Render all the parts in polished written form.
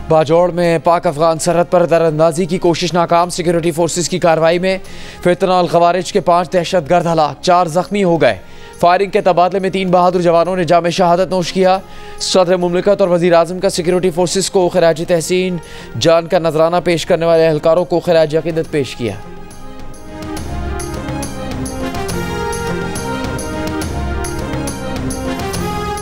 बाजौड़ में पाक अफगान सरहद पर दरअंदाजी की कोशिश नाकाम। सिक्योरिटी फोर्सेस की कार्रवाई में फितनाल खवारिज के 5 दहशतगर्द हलाक, 4 जख्मी हो गए। फायरिंग के तबादले में 3 बहादुर जवानों ने जाम शहादत नोश किया। सदर मुमलिकत और वज़ीर आज़म का सिक्योरिटी फोर्सेस को खिराज तहसीन जान का नजराना पेश करने वाले एहलकारों को खिराज अकीदत पेश किया।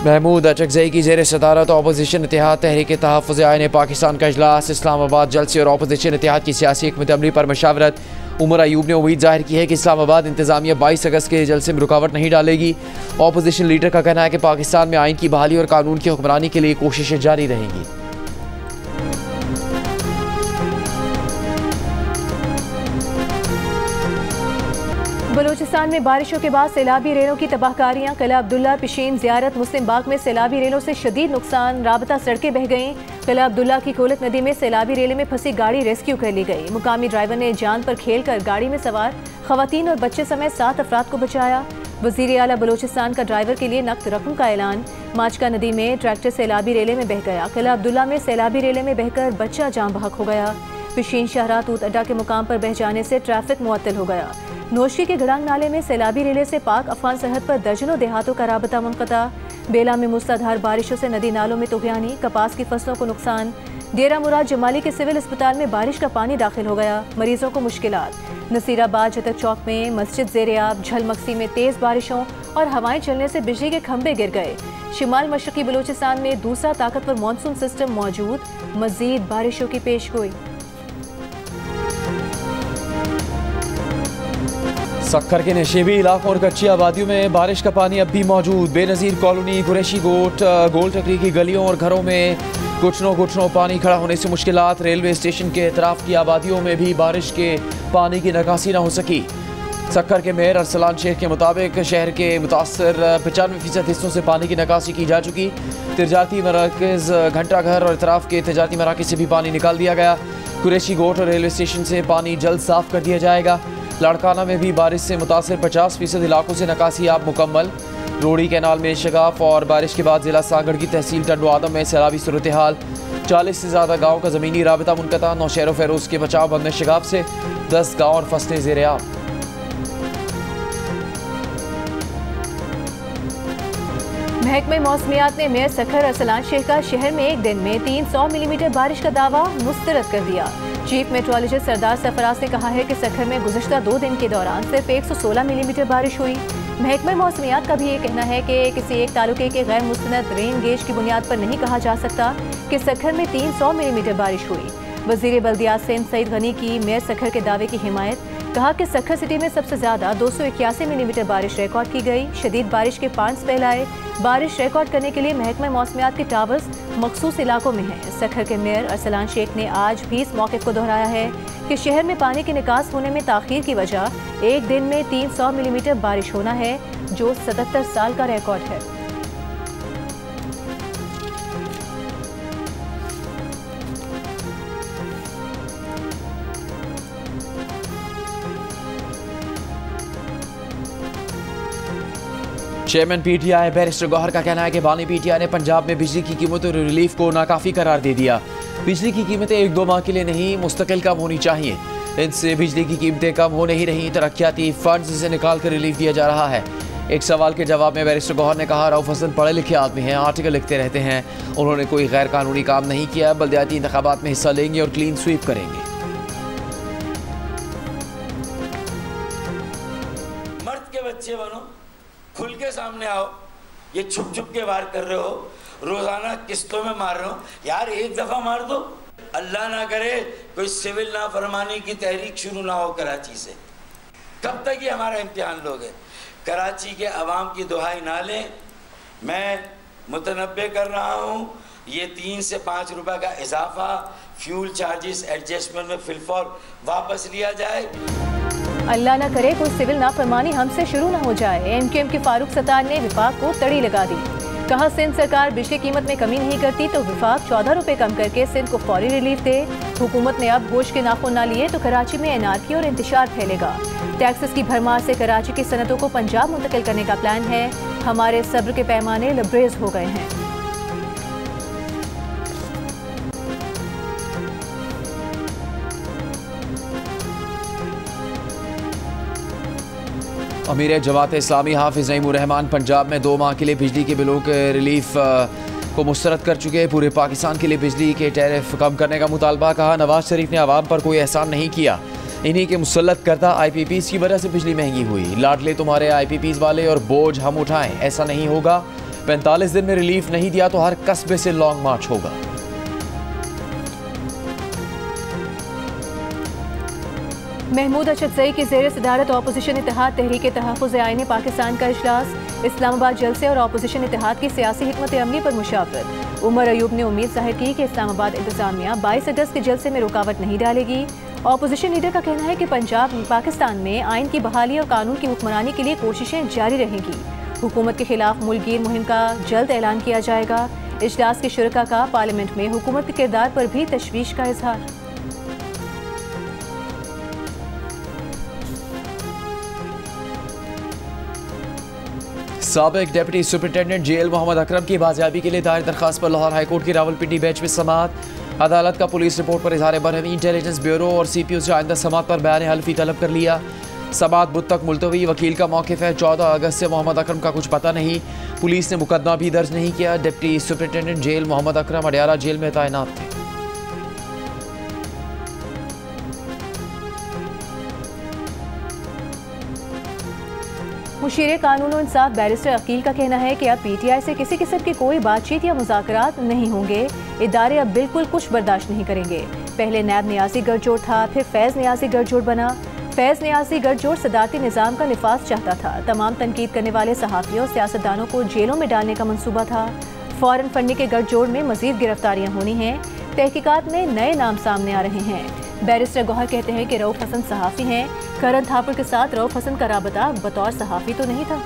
महमूद अचकज़ई की ज़ेर सदारत अपोजिशन इत्तेहाद तहरीक तहफ़्फ़ुज़ आईन पाकिस्तान का इजलास। इस्लामाबाद जलसे और अपोजिशन इत्तेहाद की सियासी हिकमत अमली पर मशावरत। उमर अयूब ने उम्मीद जाहिर की है कि इस्लामाबाद इंतज़ामिया 22 अगस्त के जलसे में रुकावट नहीं डालेगी। अपोजिशन लीडर का कहना है कि पाकिस्तान में आइन की बहाली और कानून की हुक्मरानी के लिए कोशिशें जारी रहेंगी। बलूचिस्तान में बारिशों के बाद सैलाबी रेलों की तबाहकारियां। किला अब्दुल्ला, पिशीन, ज़ियारत, मुस्लिम बाग में सैलाबी रेलों से शदीद नुकसान। राबता सड़कें बह गईं। किला अब्दुल्ला की कोलक नदी में सैलाबी रेले में फंसी गाड़ी रेस्क्यू कर ली गई। मुकामी ड्राइवर ने जान पर खेल कर गाड़ी में सवार खवातीन और बच्चे समेत 7 अफराद को बचाया। वज़ीर आला बलूचिस्तान का ड्राइवर के लिए नकद रकम का ऐलान। माचका नदी में ट्रैक्टर सैलाबी रेले में बह गया। किला अब्दुल्ला में सैलाबी रेले में बहकर बच्चा जाम बहक हो गया। पिशीन शाहरा तूत अड्डा के मुकाम पर बह जाने से ट्रैफिक मुअत्तल हो गया। नोशी के गड़ांग नाले में सैलाबी रेले से पाक अफगान सरहद पर दर्जनों देहातों का राबता मुनक़ता। बेला में मूसलाधार बारिशों से नदी नालों में तुग़यानी, कपास की फसलों को नुकसान। डेरा मुराद जमाली के सिविल अस्पताल में बारिश का पानी दाखिल हो गया, मरीजों को मुश्किलात। नसीराबाद जतक चौक में मस्जिद ज़ेर-ए-आब। झलमक्सी में तेज़ बारिशों और हवाएं चलने से बिजली के खंभे गिर गए। शिमाल मशरक़ी बलूचिस्तान में दूसरा ताकतवर मानसून सिस्टम मौजूद, मज़ीद बारिशों की पेशगोई। सक्खर के नशेबी इलाकों और कच्ची आबादियों में बारिश का पानी अब भी मौजूद। बेनज़ीर कॉलोनी, कुरैशी गोट, गोल टकरी की गलियों और घरों में घुटनों पानी खड़ा होने से मुश्किलात। रेलवे स्टेशन के अतराफ की आबादियों में भी बारिश के पानी की निकासी न हो सकी। सक्खर के मेयर अरसलान शेख के मुताबिक शहर के मुतासर 95% हिस्सों से पानी की निकासी की जा चुकी। तिजारती मराकज़, घंटा घर और अतराफ के तिजारती मराकज़ से भी पानी निकाल दिया गया। कुरैशी गोट और रेलवे स्टेशन से पानी जल्द साफ कर दिया जाएगा। लाड़काना में भी बारिश से मुतासर 50% इलाकों से निकासी आप मुकम्मल। रोड़ी कैनाल में शगाफ और बारिश के बाद जिला सागड़ की तहसील टंडो आदम में सैलाबी सूरत हाल। 40 से ज़्यादा गाँव का ज़मीनी राबता मुनक़ता। नौशहर फेरोज़ के बचाव बंद शगाफ से 10 गाँव और फसलें ज़ेर-ए-आब। महकमे मौसमियात ने मेयर सक्खर अरसलान शेख का शहर में एक दिन में 300 मिलीमीटर बारिश का दावा मुस्तरद कर दिया। चीफ मेट्रोलॉजिस्ट सरदार सरफराज ने कहा है कि सक्खर में गुज़श्ता 2 दिन के दौरान सिर्फ 116 मिलीमीटर बारिश हुई। महकमा मौसमियात का भी ये कहना है कि किसी एक तालुके के गैर मुस्तनद रेन गेज की बुनियाद पर नहीं कहा जा सकता कि सक्खर में 300 मिलीमीटर बारिश हुई। वज़ीर बल्दियात सिंध सईद गनी की मेयर सक्खर के दावे की हिमायत। कहा कि सक्खर सिटी में सबसे ज़्यादा 281 मिलीमीटर बारिश रिकॉर्ड की गई। शदीद बारिश के 5 स्पेल आए। बारिश रिकॉर्ड करने के लिए महकमा मौसमियात के टावर्स मखसूस इलाकों में हैं। सक्खर के मेयर अरसलान शेख ने आज भी इस मौक़िफ़ को दोहराया है कि शहर में पानी के निकास होने में ताख़ीर की वजह एक दिन में 300 मिलीमीटर बारिश होना है, जो 77 साल का रिकॉर्ड है। चेयरमैन पीटीआई बैरिस्टर गौहर का कहना है कि बानी पीटीआई ने पंजाब में बिजली की कीमतों और रिलीफ को नाकाफी करार दे दिया। बिजली की कीमतें 1-2 माह के लिए नहीं, मुस्तकिल कम होनी चाहिए। इनसे बिजली की कीमतें कम हो नहीं रही, तरक्याती फंड्स से निकाल कर रिलीफ दिया जा रहा है। एक सवाल के जवाब में बैरिस्टर गौहर ने कहा, रऊफ हसन पढ़े लिखे आदमी हैं, आर्टिकल लिखते रहते हैं। उन्होंने कोई गैर कानूनी काम नहीं किया। बल्दियाती इंतखाबात में हिस्सा लेंगे और क्लीन स्वीप करेंगे। मर्द के बच्चे बनो, खुल के सामने आओ। ये छुप छुप के वार कर रहे हो, रोजाना किस्तों में मार रहे हो। यार एक दफा मार दो। अल्लाह ना करे कोई सिविल नाफरमानी की तहरीक शुरू ना हो कराची से। कब तक ये हमारा इम्तिहान लोगे? कराची के अवाम की दुहाई ना लें। मैं मुतनब्बे कर रहा हूँ, ये 3 से 5 रुपए का इजाफा फ्यूल चार्जेस एडजस्टमेंट में फिलफॉर वापस लिया जाए। अल्लाह न करे कोई सिविल नाफरमानी हमसे शुरू ना हो जाए। एमकेएम के फारूक सत्तार ने विफाक को तड़ी लगा दी। कहा, सिंध सरकार बिजली कीमत में कमी नहीं करती तो विफाक 14 रुपए कम करके सिंध को फौरी रिलीफ दे। हुकूमत ने अब गोश्त के नाखून ना लिए तो कराची में एनआरकी और इंतशार फैलेगा। टैक्सेस की भरमार से कराची की सनतों को पंजाब मुंतकिल करने का प्लान है। हमारे सब्र के पैमाने लबरेज हो गए हैं। अमीर जमात इस्लामी हाफिज नईमुर रहमान पंजाब में 2 माह के लिए बिजली के बिलों के रिलीफ को मुस्तरद कर चुके हैं। पूरे पाकिस्तान के लिए बिजली के टैरिफ कम करने का मुतालबा। कहा, नवाज शरीफ ने आवाम पर कोई एहसान नहीं किया, इन्हीं के मुसल्लत करदा IPPs की वजह से बिजली महंगी हुई। लाडले तुम्हारे IPPs वाले और बोझ हम उठाएं, ऐसा नहीं होगा। 45 दिन में रिलीफ नहीं दिया तो हर कस्बे से लॉन्ग मार्च होगा। महमूद अशरफजई की ज़ेर सदारत अपोजिशन इत्तेहाद तहरीक तहफ़्फ़ुज़ आईन पाकिस्तान का इजलास। इस्लामाबाद जलसे और अपोजिशन इत्तेहाद की सियासी हिकमत अमली पर मुशावरत। उमर अयूब ने उम्मीद जाहिर की कि इस्लामाबाद इंतजामिया 22 अगस्त के जलसे में रुकावट नहीं डालेगी। अपोजिशन लीडर का कहना है कि पंजाब पाकिस्तान में आइन की बहाली और कानून की हुक्मरानी के लिए कोशिशें जारी रहेंगी। हुकूमत के खिलाफ मुल्कगीर मुहिम का जल्द ऐलान किया जाएगा। इजलास के शुरका का पार्लियामेंट में हुकूमत के किरदार पर भी तशवीश का इजहार। साबिक deputy superintendent jail Mohammad Akram की बाजियाबी के लिए दायर दरखास्त पर लाहौर हाईकोर्ट की रावलपिंडी बेंच में समाअत। अदालत का पुलिस रिपोर्ट पर इजहार बरहमी। इंटेलिजेंस ब्यूरो और CPO से आइंदा समाअत पर बयान हल्फी तलब कर लिया। समाअत बुध तक मुलतवी। वकील का मौक़िफ़ है 14 अगस्त से मोहम्मद अकरम का कुछ पता नहीं। पुलिस ने मुकदमा भी दर्ज नहीं किया। Deputy superintendent jail Mohammad Akram Adiala jail में तैनात थे। मुशीर कानून और इंसाफ बैरिस्टर अकील का कहना है कि अब PTI से किसी किस्म की कोई बातचीत या मुज़ाकरात नहीं होंगे। इदारे अब बिल्कुल कुछ बर्दाश्त नहीं करेंगे। पहले नैब नियाज़ी गठजोड़ था, फिर फैज़ नियाज़ी गठजोड़ बना। फैज़ नियाज़ी गठजोड़ सदारती निज़ाम का निफाज चाहता था। तमाम तनकीद करने वाले सहाफ़ियों और सियासतदानों को जेलों में डालने का मंसूबा था। फॉरेन फंडिंग के गठजोड़ में मज़ीद गिरफ्तारियाँ होनी हैं। तहकीकात में नए नाम सामने आ रहे हैं। बैरिस्टर गौहर कहते हैं कि रऊफ हसन सहाफ़ी हैं। करण थापुर के साथ रऊफ हसन का राबता बतौर सहाफ़ी तो नहीं था।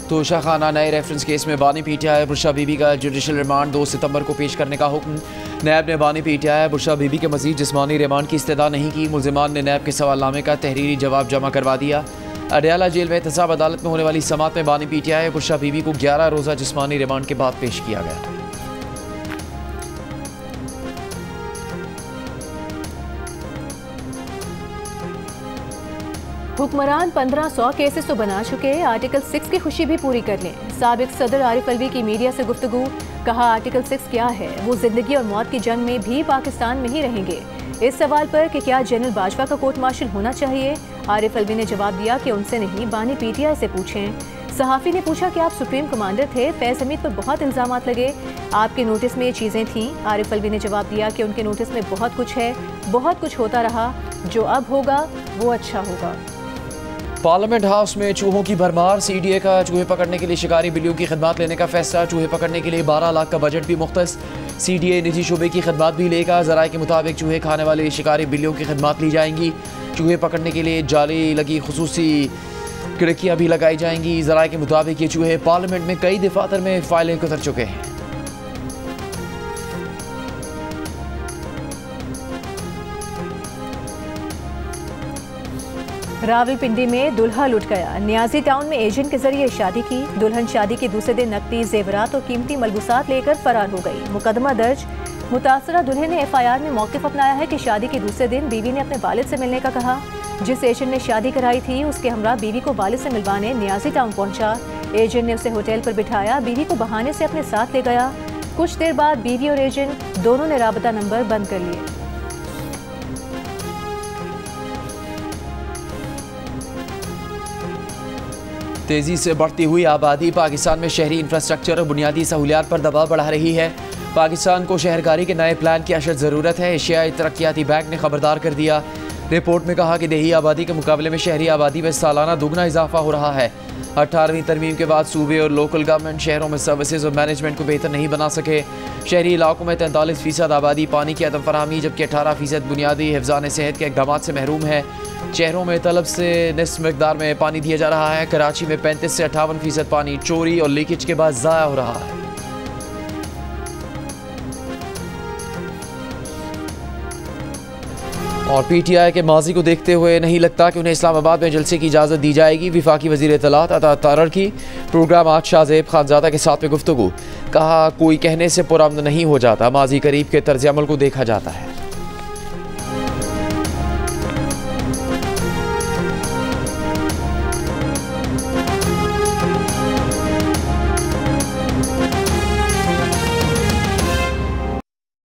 तोशा खाना नए रेफरेंस केस में बानी PTI बुशरा बीबी का जुडिशल रिमांड 2 सितंबर को पेश करने का हुक्म। नैब ने बानी PTI बुशरा बीबी के मजीद जिस्मानी रिमांड की इस्तदा नहीं की। मुल्जिमान ने नैब के सवालनामे का तहरीरी जवाब जमा करवा दिया। अडियाला जेल में एहतसाब अदालत में होने वाली समाअत में बानी PTI बुशरा बीबी को 11 रोज़ा जिस्मानी रिमांड के बाद पेश किया गया। हुक्मरान 1500 केसेस तो बना चुके, आर्टिकल 6 की खुशी भी पूरी कर लें। साबिक सदर आरिफ अलवी की मीडिया से गुफ्तगू। कहा, आर्टिकल 6 क्या है? वो जिंदगी और मौत की जंग में भी पाकिस्तान में ही रहेंगे। इस सवाल पर कि क्या जनरल बाजवा का कोर्ट मार्शल होना चाहिए, आरिफ अलवी ने जवाब दिया कि उनसे नहीं, बानी PTI से पूछें। सहाफ़ी ने पूछा कि आप सुप्रीम कमांडर थे, फैज़ हमीद पर बहुत इल्ज़ामात लगे, आपके नोटिस में ये चीज़ें थीं। आरिफ अलवी ने जवाब दिया कि उनके नोटिस में बहुत कुछ है, बहुत कुछ होता रहा, जो अब होगा वो अच्छा होगा। पार्लियामेंट हाउस में चूहों की भरमार। CDA का चूहे पकड़ने के लिए शिकारी बिल्लियों की खिदमत लेने का फैसला। चूहे पकड़ने के लिए 12 लाख का बजट भी मुख्तस। CDA निजी शोबे की खिदमत भी लेगा। ज़राए के मुताबिक चूहे खाने वाले शिकारी बिल्लियों की खिदमत ली जाएंगी। चूहे पकड़ने के लिए जाली लगी खुसूसी खिड़कियाँ भी लगाई जाएंगी। ज़राए के मुताबिक ये चूहे पार्लियामेंट में कई दफातर में फाइलें गुजर चुके हैं। रावलपिंडी में दुल्हा लुट गया। नियाजी टाउन में एजेंट के जरिए शादी की। दुल्हन शादी के दूसरे दिन नकदी, जेवरात और कीमती मलबूसात लेकर फरार हो गई। मुकदमा दर्ज। मुतासरा दुल्हन ने FIR में मौक़िफ़ अपनाया है कि शादी के दूसरे दिन बीवी ने अपने वालिद से मिलने का कहा। जिस एजेंट ने शादी कराई थी उसके हमरा बीवी को वालिद से मिलवाने नियाजी टाउन पहुंचा। एजेंट ने उसे होटल पर बिठाया, बीवी को बहाने से अपने साथ ले गया। कुछ देर बाद बीवी और एजेंट दोनों ने राबता नंबर बंद कर लिए। तेज़ी से बढ़ती हुई आबादी पाकिस्तान में शहरी इंफ्रास्ट्रक्चर और बुनियादी सहूलियात पर दबाव बढ़ा रही है। पाकिस्तान को शहरकारी के नए प्लान की अशद ज़रूरत है। एशियाई तरक्याती बैंक ने खबरदार कर दिया। रिपोर्ट में कहा कि देही आबादी के मुकाबले में शहरी आबादी में सालाना दुगना इजाफा हो रहा है। 18वीं तरमीम के बाद सूबे और लोकल गवर्नमेंट शहरों में सर्विसेज और मैनेजमेंट को बेहतर नहीं बना सके। शहरी इलाकों में 43% आबादी पानी की अदम फराहमी, जबकि 18% बुनियादी हिफ्ज़ान सेहत के इक़दामात से महरूम है। शहरों में तलब से निस्फ मिक़दार में पानी दिया जा रहा है। कराची में 35 से 58% पानी चोरी और लीकेज के बाद ज़ाया हो रहा है। और PTI के माजी को देखते हुए नहीं लगता कि उन्हें इस्लामाबाद में जलसे की इजाज़त दी जाएगी। वफाकी वज़ीर इत्तलात अता तारड़ की प्रोग्राम आज शाहज़ेब खानज़ादा के साथ में गुफ्तगू, कहा कोई कहने से पुरअमन नहीं हो जाता, माजी करीब के तर्ज अमल को देखा जाता है।